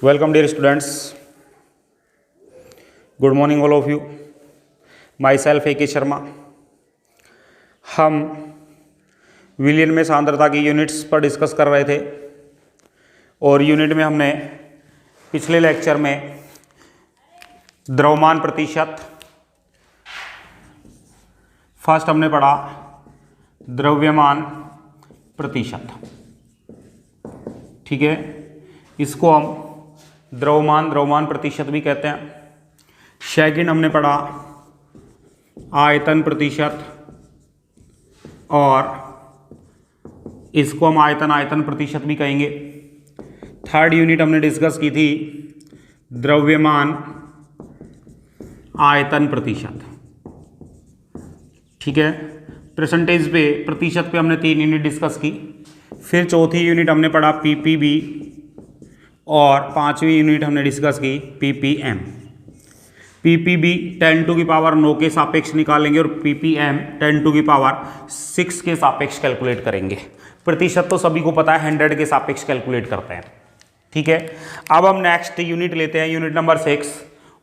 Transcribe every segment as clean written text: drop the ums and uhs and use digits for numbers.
Welcome dear students. Good morning all of you. Myself A.K. Sharma. हम विलियन में सांद्रता की यूनिट्स पर डिस्कस कर रहे थे और यूनिट में हमने पिछले लेक्चर में द्रव्यमान प्रतिशत, फर्स्ट हमने पढ़ा द्रव्यमान प्रतिशत, ठीक है। इसको हम द्रव्यमान प्रतिशत भी कहते हैं। सेकंड हमने पढ़ा आयतन प्रतिशत और इसको हम आयतन प्रतिशत भी कहेंगे। थर्ड यूनिट हमने डिस्कस की थी द्रव्यमान आयतन प्रतिशत, ठीक है। परसेंटेज पे, प्रतिशत पे हमने 3 यूनिट डिस्कस की। फिर चौथी यूनिट हमने पढ़ा पीपीबी और 5वीं यूनिट हमने डिस्कस की पीपीएम। पीपीबी 10 टू की पावर 9 के सापेक्ष निकालेंगे और पीपीएम 10 टू की पावर 6 के सापेक्ष कैलकुलेट करेंगे। प्रतिशत तो सभी को पता है 100 के सापेक्ष कैलकुलेट करते हैं, ठीक है। अब हम नेक्स्ट यूनिट लेते हैं, यूनिट नंबर 6,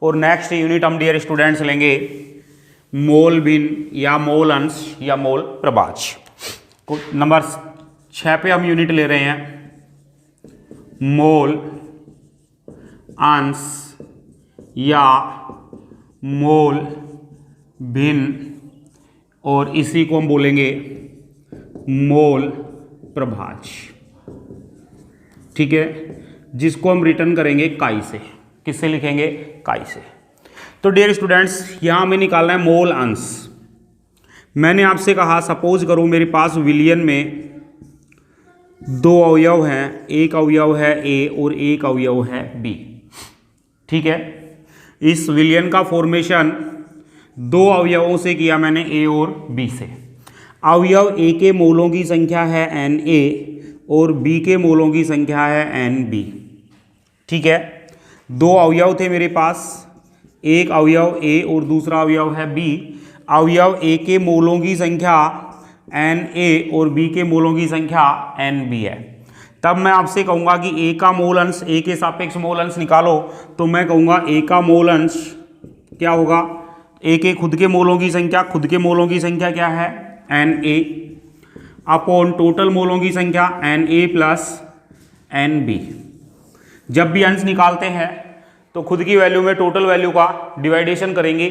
और नेक्स्ट यूनिट हम डियर स्टूडेंट्स लेंगे मोल भिन्न या मोल अंश या मोल प्रभाज। नंबर 6 पे हम यूनिट ले रहे हैं मोल अंश या मोल भिन्न, और इसी को हम बोलेंगे मोल प्रभाज, ठीक है, जिसको हम रिटर्न करेंगे काई से। किससे लिखेंगे? काई से। तो डियर स्टूडेंट्स, यहां हमें निकालना है मोल अंश। मैंने आपसे कहा सपोज करो मेरे पास विलियन में 2 अवयव हैं, एक अवयव है ए और एक अवयव है बी, ठीक है। इस विलियन का फॉर्मेशन 2 अवयवों से किया मैंने, ए और बी से। अवयव ए के मोलों की संख्या है एन ए और बी के मोलों की संख्या है एन बी, ठीक है। 2 अवयव थे मेरे पास, एक अवयव ए और दूसरा अवयव है बी। अवयव ए के मोलों की संख्या एन ए और बी के मोलों की संख्या एन बी है। तब मैं आपसे कहूँगा कि ए का मोल अंश, ए के सापेक्ष मोल अंश निकालो, तो मैं कहूँगा ए का मोल अंश क्या होगा? ए के खुद के मोलों की संख्या, खुद के मोलों की संख्या क्या है? एन ए, अपॉन टोटल मोलों की संख्या N A plus N B. जब भी अंश निकालते हैं तो खुद की वैल्यू में टोटल वैल्यू का डिवाइडेशन करेंगे।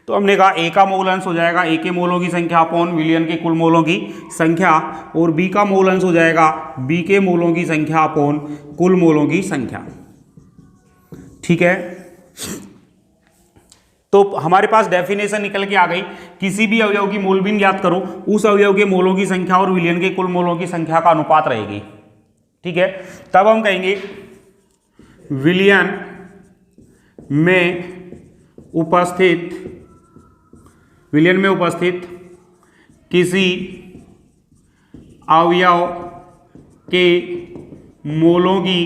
तो हमने कहा ए का मोल अंश हो जाएगा ए के मोलों की संख्या अपॉन विलियन के कुल मोलों की संख्या, और बी का मोल अंश हो जाएगा बी के मोलों की संख्या अपॉन कुल मोलों की संख्या, ठीक है। तो हमारे पास डेफिनेशन निकल के आ गई। किसी भी अवयव की मोल भिन्न ज्ञात करो, उस अवयव के मोलों की संख्या और विलियन के कुल मोलों की संख्या का अनुपात रहेगी, ठीक है। तब हम कहेंगे विलियन में उपस्थित किसी अवयव के मोलों की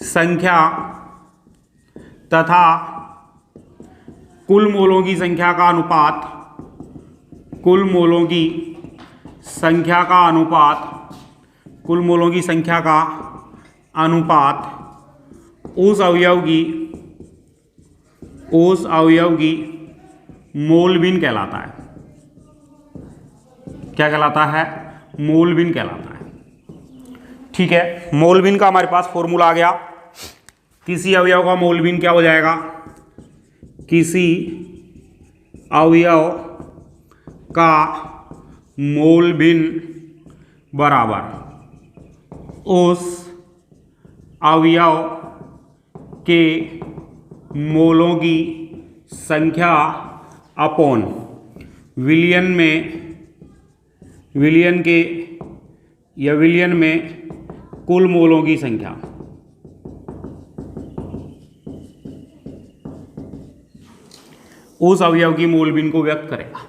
संख्या तथा कुल मोलों की संख्या का अनुपात, कुल मोलों की संख्या का अनुपात, कुल मोलों की संख्या का अनुपात उस अवयव की मोल भिन्न कहलाता है। क्या कहलाता है? मोल भिन्न कहलाता है, ठीक है। मोल भिन्न का हमारे पास फॉर्मूला आ गया। किसी अवयव का मोल भिन्न क्या हो जाएगा? किसी अवयव का मोल भिन्न बराबर उस अवयव के मोलों की संख्या अपॉन विलियन में कुल मोलों की संख्या, उस अवयव की मोल भिन्न को व्यक्त करेगा,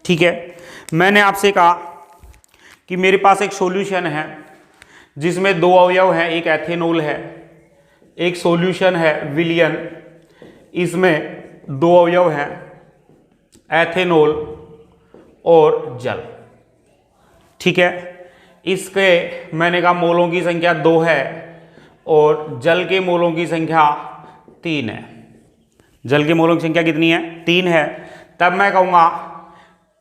ठीक है। मैंने आपसे कहा कि मेरे पास एक सॉल्यूशन है जिसमें 2 अवयव हैं, एक एथेनॉल है, एक सॉल्यूशन है विलियन, इसमें 2 अवयव हैं एथेनॉल और जल, ठीक है। इसके मैंने कहा मोलों की संख्या 2 है और जल के मोलों की संख्या 3 है। जल के मोलों की संख्या कितनी है? 3 है। तब मैं कहूँगा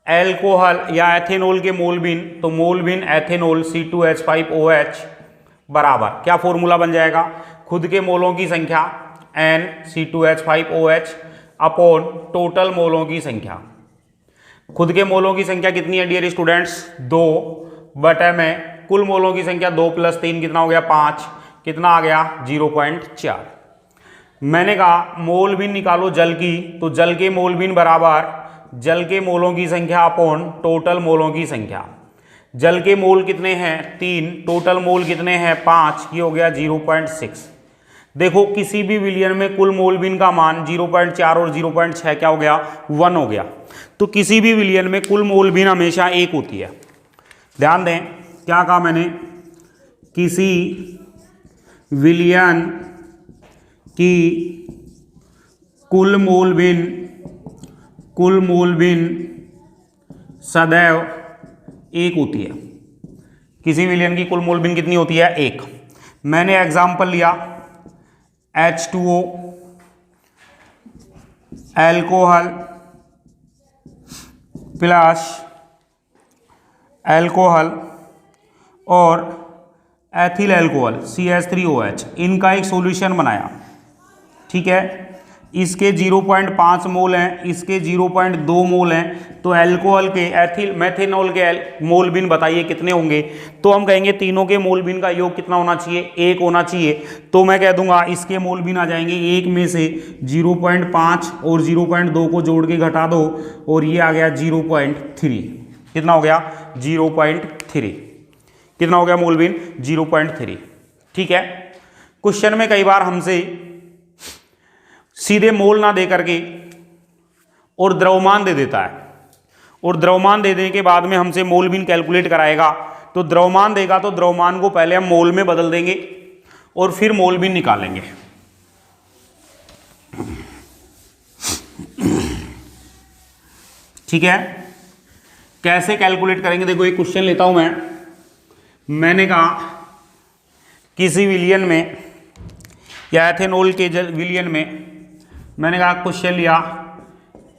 एल्कोहल या एथेनॉल के मोल भिन्न, तो मोल भिन्न एथेनॉल C2H5OH बराबर क्या फॉर्मूला बन जाएगा? खुद के मोलों की संख्या N C2H5OH अपॉन टोटल मोलों की संख्या। खुद के मोलों की संख्या कितनी है डियर स्टूडेंट्स? 2 बटे में कुल मोलों की संख्या 2 + 3 कितना हो गया? 5। कितना आ गया? 0.4। मैंने कहा मोल भिन्न निकालो जल की, तो जल के मोल भिन्न बराबर जल के मोलों की संख्या अपॉन टोटल मोलों की संख्या। जल के मोल कितने हैं? 3। टोटल मोल कितने हैं? 5। ये हो गया 0.6। देखो किसी भी विलियन में कुल मोल भिन्न का मान 0.4 और 0.6 क्या हो गया? 1 हो गया। तो किसी भी विलियन में कुल मोल भिन्न हमेशा 1 होती है। ध्यान दें क्या कहा मैंने? किसी विलियन की कुल मोल भिन्न सदैव 1 होती है। किसी विलियन की कुल मोल भिन्न कितनी होती है? 1। मैंने एग्जाम्पल लिया H2O एल्कोहल प्लस एल्कोहल और एथिल एल्कोहल CH3OH, इनका एक सॉल्यूशन बनाया। ठीक है, इसके 0.5 मोल हैं, इसके 0.2 मोल हैं। तो एल्कोहल के एथिल मेथेनॉल के मोल भिन्न बताइए कितने होंगे? तो हम कहेंगे तीनों के मोल भिन्न का योग कितना होना चाहिए? 1 होना चाहिए। तो मैं कह दूंगा इसके मोल भिन्न आ जाएंगे 1 में से 0.5 और 0.2 को जोड़ के घटा दो और ये आ गया 0.3। कितना हो गया? 0.3। कितना हो गया मोल भिन्न? 0.3। ठीक है, क्वेश्चन में कई बार हमसे सीधे मोल ना दे करके और द्रव्यमान दे देता है, और द्रव्यमान दे देने के बाद में हमसे मोल भिन्न कैलकुलेट कराएगा। तो द्रव्यमान देगा तो द्रव्यमान को पहले हम मोल में बदल देंगे और फिर मोल भिन्न निकालेंगे। ठीक है, कैसे कैलकुलेट करेंगे? देखो एक क्वेश्चन लेता हूं मैंने कहा किसी विलियन में या एथेनॉल के विलियन में, मैंने कहा क्वेश्चन लिया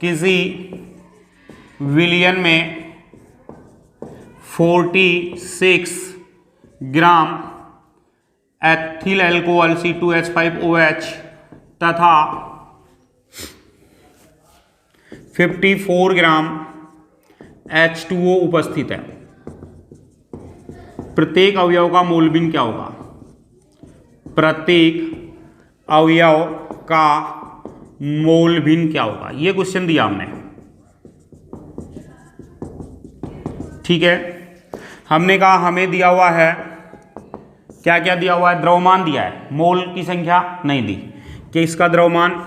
किसी विलियन में 46 ग्राम एथिल एल्कोहल C2H5OH तथा 54 ग्राम H2O उपस्थित है। प्रत्येक अवयव का मोल भिन्न क्या होगा? प्रत्येक अवयव का मोल भिन्न क्या होगा? ये क्वेश्चन दिया हमने। ठीक है, हमने कहा हमें दिया हुआ है क्या क्या दिया हुआ है? द्रव्यमान दिया है, मोल की संख्या नहीं दी कि इसका द्रव्यमान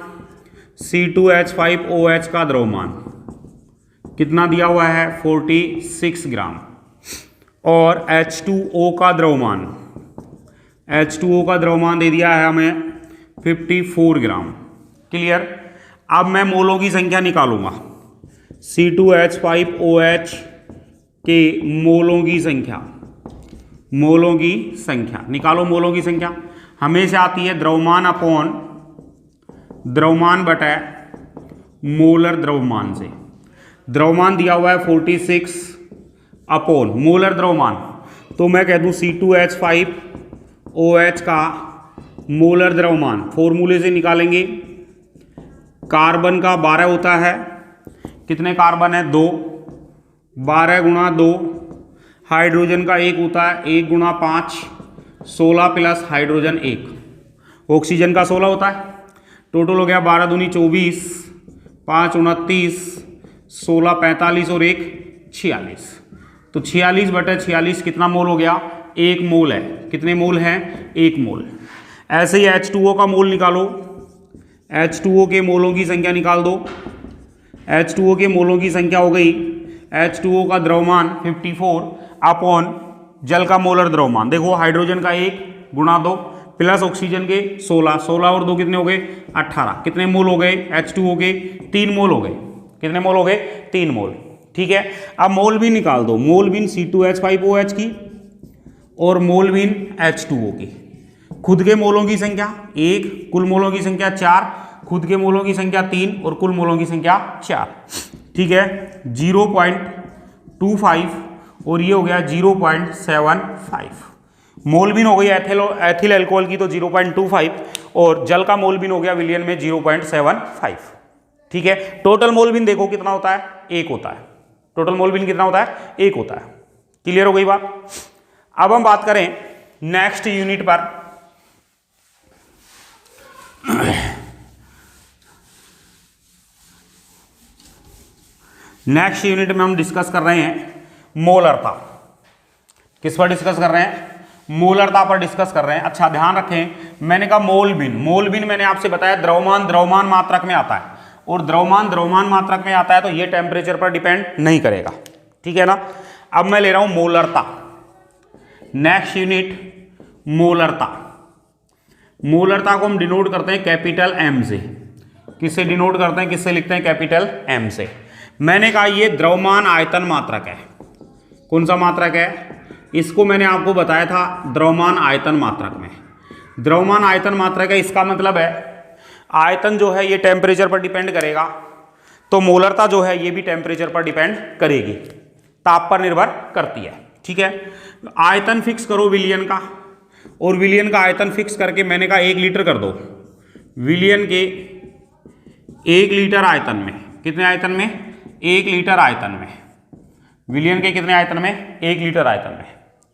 C2H5OH का द्रव्यमान कितना दिया हुआ है? 46 ग्राम। और H2O का द्रव्यमान, H2O का द्रव्यमान दे दिया है हमें 54 ग्राम। क्लियर? अब मैं मोलों की संख्या निकालूंगा। C2H5OH के मोलों की संख्या, मोलों की संख्या निकालो। मोलों की संख्या हमेशा आती है द्रव्यमान अपॉन द्रव्यमान बटा मोलर द्रव्यमान से। द्रव्यमान दिया हुआ है 46 अपॉन मोलर द्रव्यमान, तो मैं कह दूं C2H5OH का मोलर द्रव्यमान फॉर्मूले से निकालेंगे। कार्बन का 12 होता है, कितने कार्बन है? 2, 12 गुणा 2। हाइड्रोजन का 1 होता है, 1 गुणा 5, 16 प्लस हाइड्रोजन 1। ऑक्सीजन का 16 होता है। टोटल हो गया 12 दूनी 24, 5 29, 16 45 और 1 46। तो 46 बटे 46 कितना मोल हो गया? 1 मोल है। कितने मोल हैं? 1 मोल। ऐसे ही H2O का मोल निकालो। H2O के मोलों की संख्या निकाल दो। H2O के मोलों की संख्या हो गई, H2O का द्रव्यमान 54 अपॉन जल का मोलर द्रव्यमान। देखो हाइड्रोजन का 1 गुणा 2 प्लस ऑक्सीजन के 16, 16 और 2 कितने हो गए? 18। कितने मोल हो गए H2O के? 3 मोल हो गए। कितने मोल हो गए? 3 मोल। ठीक है, अब मोल भिन्न निकाल दो। मोल भिन्न C2H5OH की और मोल भिन्न H2O की। खुद के मोलों की संख्या 1, कुल मोलों की संख्या 4, खुद के मोलों की संख्या 3 और कुल मोलों की संख्या 4। ठीक है, 0.25 और ये हो गया 0.75। मोलबिन हो गई एथिल अल्कोहल की तो 0.25 और जल का मोलबिन हो गया विलियन में 0.75। ठीक है, टोटल मोलबिन देखो कितना होता है, 1 होता है। टोटल मोलबिन कितना होता है, 1 होता है। क्लियर हो गई बात। अब हम बात करें नेक्स्ट यूनिट पर। नेक्स्ट यूनिट में हम डिस्कस कर रहे हैं मोलरता। किस पर डिस्कस कर रहे हैं, मोलरता पर डिस्कस कर रहे हैं। अच्छा ध्यान रखें, मैंने कहा मोलबिन मैंने आपसे बताया द्रव्यमान मात्रक में आता है, और द्रव्यमान मात्रक में आता है तो ये टेम्परेचर पर डिपेंड नहीं करेगा। ठीक है ना। अब मैं ले रहा हूं मोलरता। Next unit मोलरता। मोलरता को हम डिनोट करते हैं कैपिटल एम से। किससे डिनोट करते हैं, किससे लिखते हैं, कैपिटल एम से। मैंने कहा ये द्रव्यमान आयतन मात्रक है। कौन सा मात्रक है, इसको मैंने आपको बताया था द्रव्यमान आयतन मात्रक में। द्रव्यमान आयतन मात्रक है, इसका मतलब है आयतन जो है ये टेम्परेचर पर डिपेंड करेगा, तो मोलरता जो है ये भी टेम्परेचर पर डिपेंड करेगी, ताप पर निर्भर करती है। ठीक है, आयतन फिक्स करो विलियन का, और विलियन का आयतन फिक्स करके मैंने कहा 1 लीटर कर दो। विलियन के 1 लीटर आयतन में, कितने आयतन में, 1 लीटर आयतन में, विलियन के कितने आयतन में, 1 लीटर आयतन में।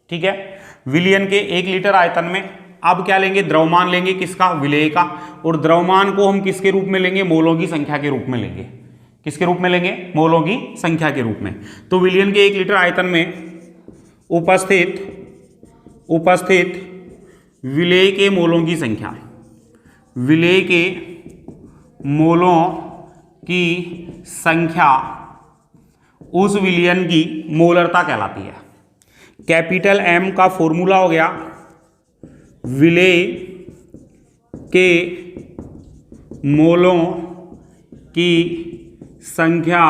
ठीक है, विलियन के 1 लीटर आयतन में अब क्या लेंगे, द्रव्यमान लेंगे, किसका, विलेय का। और द्रव्यमान को हम किसके रूप में लेंगे, मोलों की संख्या के रूप में लेंगे। किसके रूप में लेंगे, मोलों की संख्या के रूप में। तो विलियन के 1 लीटर आयतन में उपस्थित विलेय के मोलों की संख्या, विलेय के मोलों की संख्या उस विलियन की मोलरता कहलाती है। कैपिटल एम का फॉर्मूला हो गया विलेय के मोलों की संख्या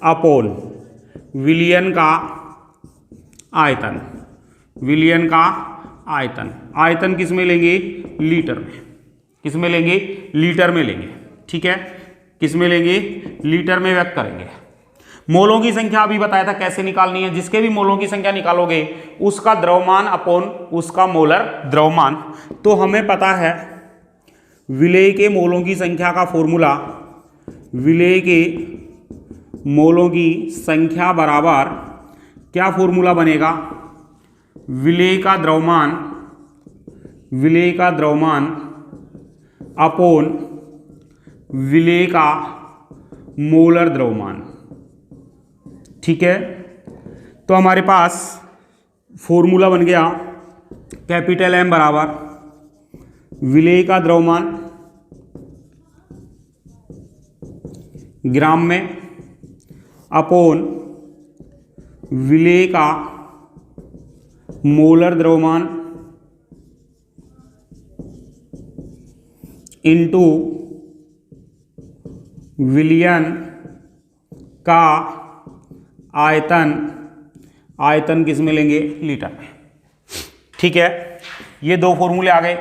अपॉन विलियन का आयतन। विलियन का आयतन, आयतन किस में लेंगे, लीटर में। किस में लेंगे, लीटर में लेंगे। ठीक है, किस में लेंगे, लीटर में व्यक्त करेंगे। मोलों की संख्या अभी बताया था कैसे निकालनी है, जिसके भी मोलों की संख्या निकालोगे उसका द्रव्यमान अपॉन उसका मोलर द्रव्यमान। तो हमें पता है विलेय के मोलों की संख्या का फॉर्मूला, विलेय के मोलों की संख्या बराबर क्या फॉर्मूला बनेगा, विलेय का द्रव्यमान अपॉन विलेय का मोलर द्रव्यमान। ठीक है, तो हमारे पास फॉर्मूला बन गया कैपिटल एम बराबर विलेय का द्रव्यमान ग्राम में अपॉन विलेय का मोलर द्रव्यमान इंटू विलियन का आयतन। आयतन किस में लेंगे, लीटर में। ठीक है, ये 2 फॉर्मूले आ गए।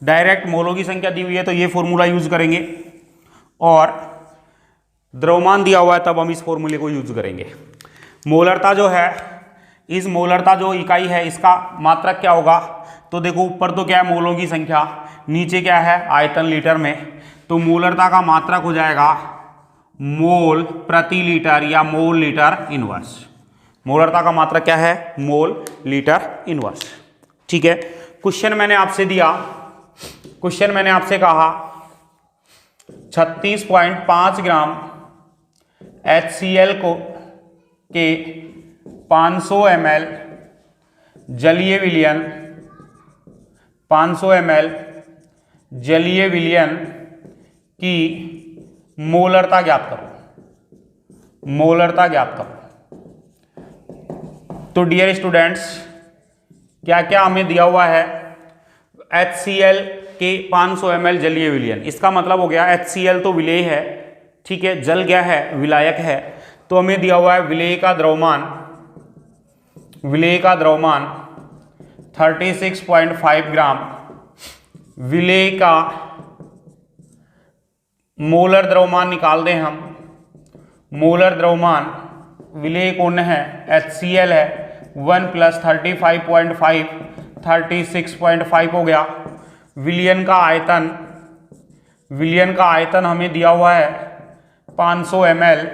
डायरेक्ट मोलों की संख्या दी हुई है तो ये फॉर्मूला यूज करेंगे, और द्रव्यमान दिया हुआ है तब हम इस फॉर्मूले को यूज करेंगे। मोलरता जो है, इस मोलरता जो इकाई है इसका मात्रक क्या होगा, तो देखो ऊपर तो क्या है मोलों की संख्या, नीचे क्या है आयतन लीटर में। तो मोलरता का मात्रक हो जाएगा मोल प्रति लीटर या मोल लीटर इनवर्स। मोलरता का मात्रक क्या है, मोल लीटर इनवर्स। ठीक है, क्वेश्चन मैंने आपसे दिया, क्वेश्चन मैंने आपसे कहा 36.5 ग्राम HCl को के 500 ml जलीय विलयन, 500 ml जलीय विलयन की मोलरता ज्ञात करो। मोलरता ज्ञात करो। तो डियर स्टूडेंट्स, क्या क्या हमें दिया हुआ है, HCl के 500 ml जलीय विलयन, इसका मतलब हो गया HCl तो विलेय है, ठीक है, जल क्या है, विलायक है। तो हमें दिया हुआ है विलेय का द्रव्यमान, विलेय का द्रव्यमान 36.5 ग्राम विलेय का मोलर द्रव्यमान निकाल दें हम। मोलर द्रव्यमान विलेय कौन है, HCl है, 1 + 35.5 36.5 हो गया। विलयन का आयतन हमें दिया हुआ है 500 ml।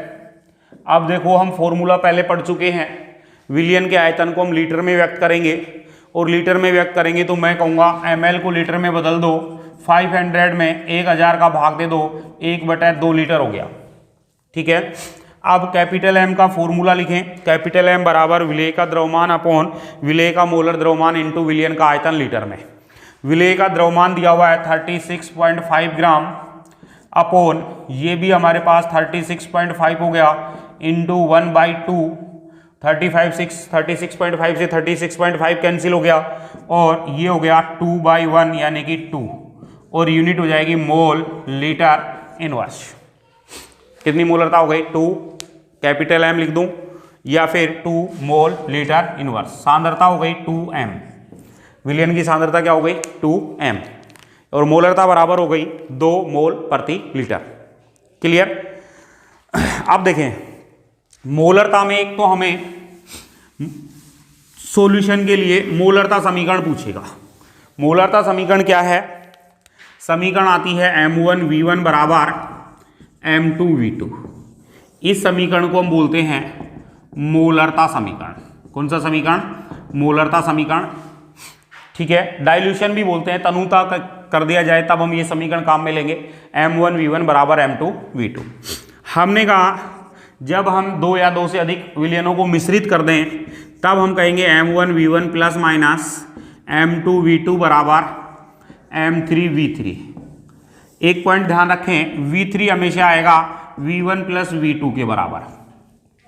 अब देखो हम फॉर्मूला पहले पढ़ चुके हैं, विलयन के आयतन को हम लीटर में व्यक्त करेंगे, और लीटर में व्यक्त करेंगे तो मैं कहूँगा ml को लीटर में बदल दो, 500 में 1000 का भाग दे दो, 1/2 लीटर हो गया। ठीक है, अब कैपिटल M का फॉर्मूला लिखें। कैपिटल M बराबर विलेय का द्रव्यमान अपॉन विलेय का मोलर द्रव्यमान इंटू विलयन का आयतन लीटर में। विलेय का द्रव्यमान दिया हुआ है 36.5 ग्राम अपॉन ये भी हमारे पास 36.5 हो गया इंटू 1/2। 36.5 से 36.5 कैंसिल हो गया और ये हो गया 2/1 यानी कि 2, और यूनिट हो जाएगी मोल लीटर इनवर्स। कितनी मोलरता हो गई, 2, कैपिटल M लिख दूं या फिर 2 मोल लीटर इनवर्स। सांद्रता हो गई 2m, विलयन की सांद्रता क्या हो गई 2m, और मोलरता बराबर हो गई 2 मोल प्रति लीटर। क्लियर। अब देखें मोलरता में एक तो हमें सॉल्यूशन के लिए मोलरता समीकरण पूछेगा। मोलरता समीकरण क्या है, समीकरण आती है M1V1 बराबर M2V2। इस समीकरण को हम बोलते हैं मोलरता समीकरण। कौन सा समीकरण, मोलरता समीकरण। ठीक है, डाइल्यूशन भी बोलते हैं, तनुता कर दिया जाए तब हम ये समीकरण काम में लेंगे, M1V1 बराबर M2V2। हमने कहा जब हम 2 या 2 से अधिक विलयनों को मिश्रित कर दें तब हम कहेंगे M1V1 प्लस माइनस M2V2 बराबर M3V3। एक पॉइंट ध्यान रखें, V3 हमेशा आएगा V1 प्लस V2 के बराबर।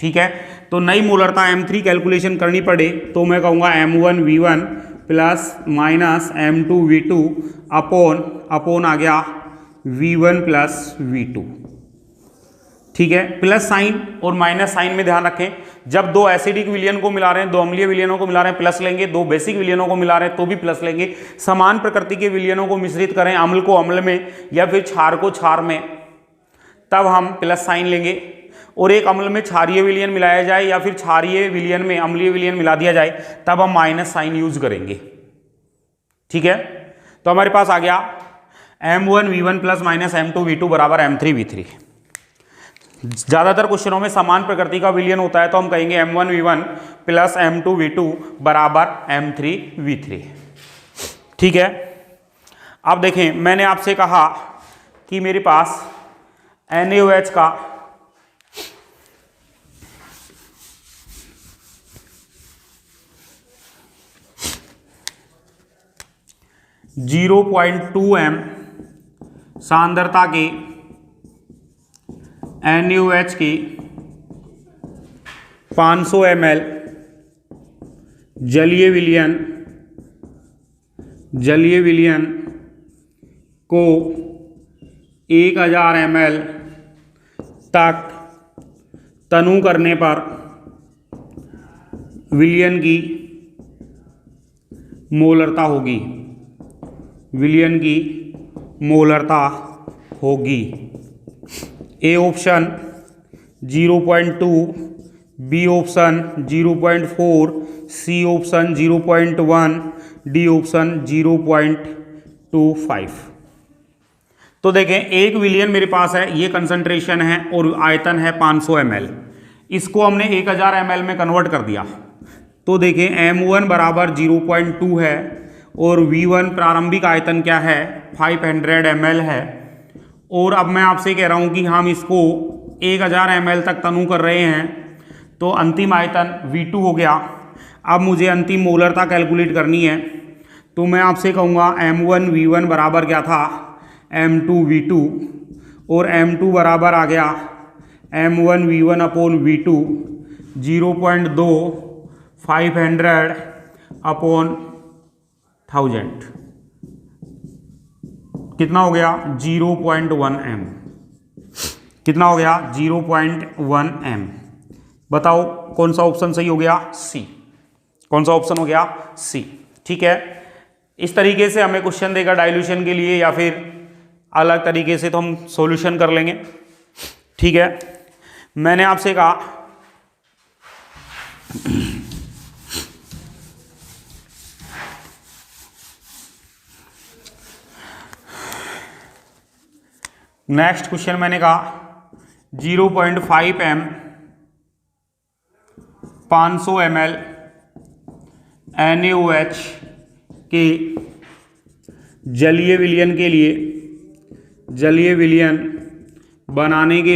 ठीक है, तो नई मोलरता M3 कैलकुलेशन करनी पड़े तो मैं कहूँगा M1V1 plus minus M2V2 upon आ गया V1 प्लस V2। ठीक है, प्लस साइन और माइनस साइन में ध्यान रखें, जब 2 एसिडिक विलयन को मिला रहे हैं, 2 अम्लीय विलयनों को मिला रहे हैं प्लस लेंगे, 2 बेसिक विलयनों को मिला रहे हैं तो भी प्लस लेंगे। समान प्रकृति के विलयनों को मिश्रित करें, अम्ल को अम्ल में या फिर क्षार को क्षार में, तब हम प्लस साइन लेंगे। और एक अम्ल में क्षारीय विलयन मिलाया जाए या फिर क्षारीय विलयन में अम्लीय विलयन मिला दिया जाए तब हम माइनस साइन यूज करेंगे। ठीक है, तो हमारे पास आ गया M1V1 प्लस माइनस M2V2 बराबर M3V3। ज्यादातर क्वेश्चनों में समान प्रकृति का विलयन होता है तो हम कहेंगे M1V1 प्लस M2V2 बराबर M3V3। ठीक है, अब देखें मैंने आपसे कहा कि मेरे पास NaOH का (0.2m) सांद्रता के NaOH की 500 ml जलीय विलयन को 1000 ml तक तनु करने पर विलयन की मोलरता होगी, विलयन की मोलरता होगी। A option 0.2, B option 0.4, C option 0.1, D option 0.25। तो देखें एक विलयन मेरे पास है, ये कंसंट्रेशन है और आयतन है 500 ml। इसको हमने 1000 ml में कन्वर्ट कर दिया तो देखें M1 बराबर 0.2 है और V1 प्रारंभिक आयतन क्या है 500 ml है। और अब मैं आपसे कह रहा हूं कि हम इसको 1000 ml तक तनु कर रहे हैं तो अंतिम आयतन V2 हो गया। अब मुझे अंतिम मोलरता कैलकुलेट करनी है तो मैं आपसे कहूँगा M1V1 बराबर क्या था M2V2 और M2 बराबर आ गया M1V1 अपॉन V2 0.2 500 अपॉन 1000 कितना हो गया 0.1 m। कितना हो गया 0.1 m। बताओ कौन सा ऑप्शन सही हो गया, सी। कौन सा ऑप्शन हो गया, सी। ठीक है, इस तरीके से हमें क्वेश्चन देगा डाइल्यूशन के लिए, या फिर अलग तरीके से तो हम सॉल्यूशन कर लेंगे। ठीक है, मैंने आपसे कहा नेक्स्ट क्वेश्चन मैंने कहा 0.5 m 500 ml NaOH के जलीय विलयन के लिए, जलीय विलयन बनाने के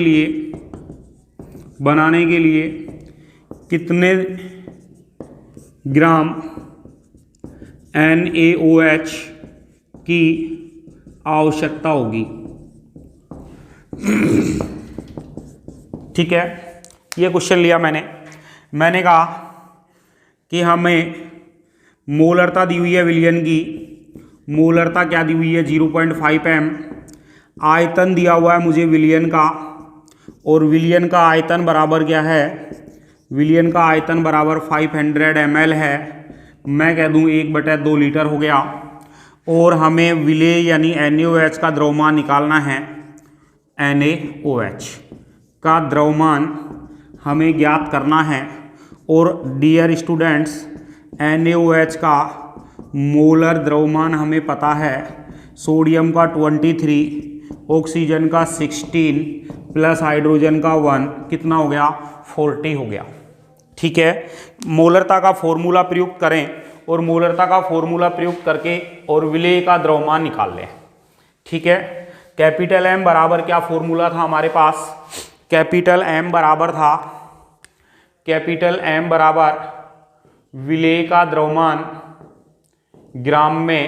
लिए कितने ग्राम NaOH की आवश्यकता होगी। ठीक है, ये क्वेश्चन लिया मैंने कहा कि हमें मोलरता दी हुई है विलयन की, मोलरता क्या दी हुई है 0.5 m, आयतन दिया हुआ है मुझे विलयन का, और विलयन का आयतन बराबर क्या है, विलयन का आयतन बराबर 500 ml है। मैं कह दूं 1/2 लीटर हो गया। और हमें विलेय यानी NaOH का द्रव्यमान निकालना है। NaOH का द्रव्यमान हमें ज्ञात करना है। और डियर स्टूडेंट्स, NaOH का मोलर द्रव्यमान हमें पता है, सोडियम का 23, ऑक्सीजन का 16 प्लस हाइड्रोजन का 1, कितना हो गया 40 हो गया। ठीक है, मोलरता का फॉर्मूला प्रयुक्त करें और मोलरता का फॉर्मूला प्रयुक्त करके और विलेय का द्रव्यमान निकाल लें। ठीक है, कैपिटल M बराबर क्या फॉर्मूला था हमारे पास, कैपिटल M बराबर था, कैपिटल M बराबर विलेय का द्रव्यमान ग्राम में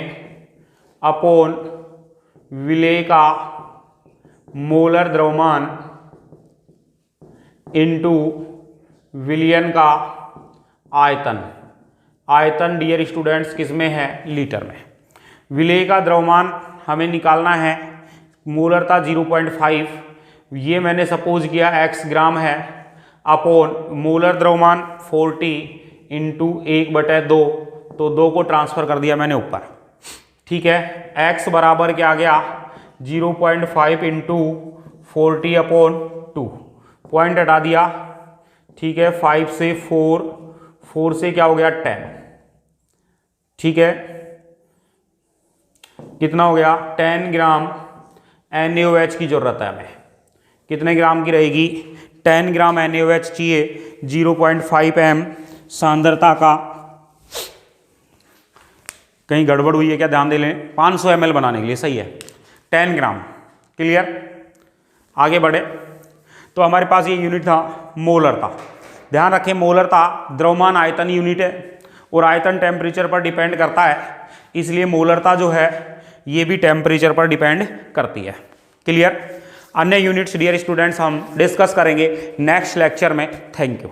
अपॉन विलेय का मोलर द्रव्यमान इनटू विलयन का आयतन। आयतन डियर स्टूडेंट्स किस में है, लीटर में। विलेय का द्रव्यमान हमें निकालना है, मोलरता 0.5, ये मैंने सपोज किया x ग्राम है, अपॉन मोलर द्रव्यमान 40 इंटू 1/2, तो 2 को ट्रांसफर कर दिया मैंने ऊपर। ठीक है, x बराबर क्या आ गया 0.5 इंटू 40 अपॉन 2, पॉइंट हटा दिया। ठीक है, 5 से 4 से क्या हो गया 10। ठीक है, कितना हो गया 10 ग्राम NaOH की जरूरत है हमें। कितने ग्राम की रहेगी, 10 ग्राम NaOH चाहिए 0.5 m सांद्रता का। कहीं गड़बड़ हुई है क्या, ध्यान दे लें, 500 ml बनाने के लिए सही है, 10 ग्राम। क्लियर, आगे बढ़े तो हमारे पास ये यूनिट था मोलरता। ध्यान रखें, मोलरता द्रव्यमान आयतन यूनिट है और आयतन टेम्परेचर पर डिपेंड करता है, इसलिए मोलरता जो है ये भी टेम्परेचर पर डिपेंड करती है। क्लियर, अन्य यूनिट्स डियर स्टूडेंट्स हम डिस्कस करेंगे नेक्स्ट लेक्चर में। Thank you.